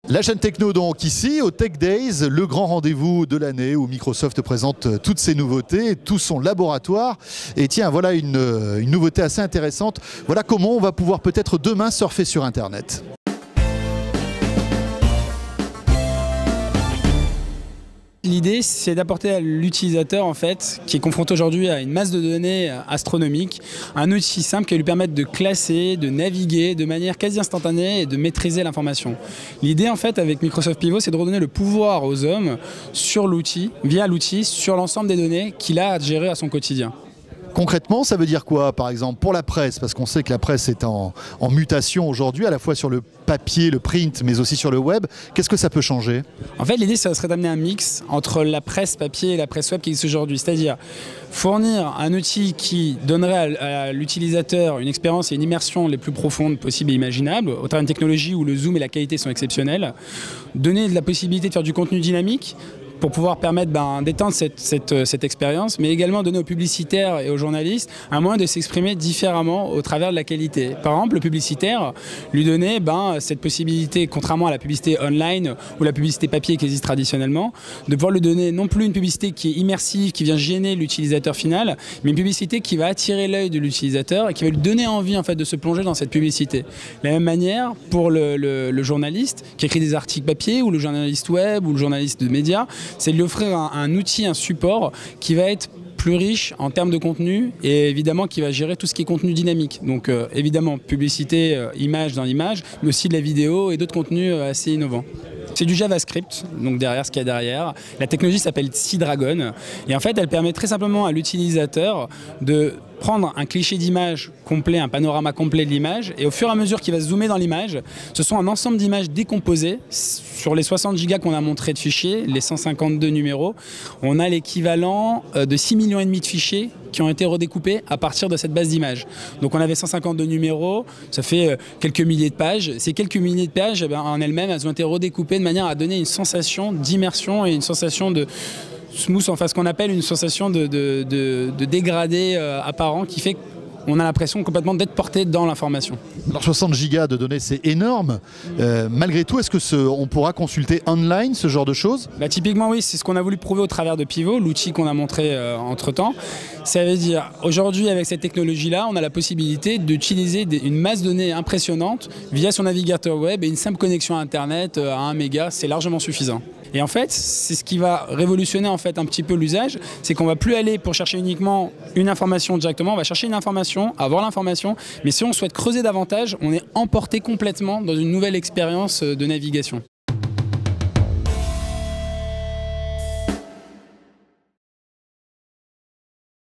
La chaîne techno donc ici au Tech Days, le grand rendez-vous de l'année où Microsoft présente toutes ses nouveautés, tout son laboratoire. Et tiens, voilà une nouveauté assez intéressante. Voilà comment on va pouvoir peut-être demain surfer sur Internet. L'idée, c'est d'apporter à l'utilisateur, en fait, qui est confronté aujourd'hui à une masse de données astronomique, un outil simple qui va lui permettre de classer, de naviguer de manière quasi instantanée et de maîtriser l'information. L'idée, en fait, avec Microsoft Pivot, c'est de redonner le pouvoir aux hommes sur l'outil, via l'outil, sur l'ensemble des données qu'il a à gérer à son quotidien. Concrètement, ça veut dire quoi, par exemple, pour la presse? Parce qu'on sait que la presse est en mutation aujourd'hui, à la fois sur le papier, le print, mais aussi sur le web. Qu'est-ce que ça peut changer? En fait, l'idée, ça serait d'amener un mix entre la presse papier et la presse web qui existe aujourd'hui. C'est-à-dire fournir un outil qui donnerait à l'utilisateur une expérience et une immersion les plus profondes possibles et imaginables, au travers d'une technologie où le zoom et la qualité sont exceptionnels. Donner la possibilité de faire du contenu dynamique, pour pouvoir permettre d'étendre cette expérience, mais également donner aux publicitaires et aux journalistes un moyen de s'exprimer différemment au travers de la qualité. Par exemple, le publicitaire, lui donner cette possibilité, contrairement à la publicité online ou la publicité papier qui existe traditionnellement, de pouvoir lui donner non plus une publicité qui est immersive, qui vient gêner l'utilisateur final, mais une publicité qui va attirer l'œil de l'utilisateur et qui va lui donner envie en fait, de se plonger dans cette publicité. De la même manière, pour le journaliste qui écrit des articles papier, ou le journaliste web, ou le journaliste de médias, c'est de lui offrir un outil, un support qui va être plus riche en termes de contenu et évidemment qui va gérer tout ce qui est contenu dynamique. Donc évidemment publicité, image dans l'image, mais aussi de la vidéo et d'autres contenus assez innovants. C'est du JavaScript, donc derrière ce qu'il y a derrière. La technologie s'appelle Sea-Dragon et en fait elle permet très simplement à l'utilisateur de prendre un cliché d'image complet, un panorama complet de l'image, et au fur et à mesure qu'il va zoomer dans l'image, ce sont un ensemble d'images décomposées. Sur les 60 gigas qu'on a montré de fichiers, les 152 numéros, on a l'équivalent de 6,5 millions de fichiers qui ont été redécoupés à partir de cette base d'images. Donc on avait 152 numéros, ça fait quelques milliers de pages. Ces quelques milliers de pages, en elles-mêmes, elles ont été redécoupées de manière à donner une sensation d'immersion et une sensation de smooth, enfin ce qu'on appelle une sensation de dégradé apparent qui fait qu'on a l'impression complètement d'être porté dans l'information. Alors 60 gigas de données, c'est énorme. Malgré tout, est-ce que on pourra consulter online ce genre de choses? Typiquement oui, c'est ce qu'on a voulu prouver au travers de Pivot, l'outil qu'on a montré entre-temps. Ça veut dire, aujourd'hui avec cette technologie-là, on a la possibilité d'utiliser une masse de données impressionnante via son navigateur web et une simple connexion à Internet à 1 méga, c'est largement suffisant. Et en fait, c'est ce qui va révolutionner en fait un petit peu l'usage, c'est qu'on ne va plus aller pour chercher uniquement une information directement, on va chercher une information, avoir l'information, mais si on souhaite creuser davantage, on est emporté complètement dans une nouvelle expérience de navigation.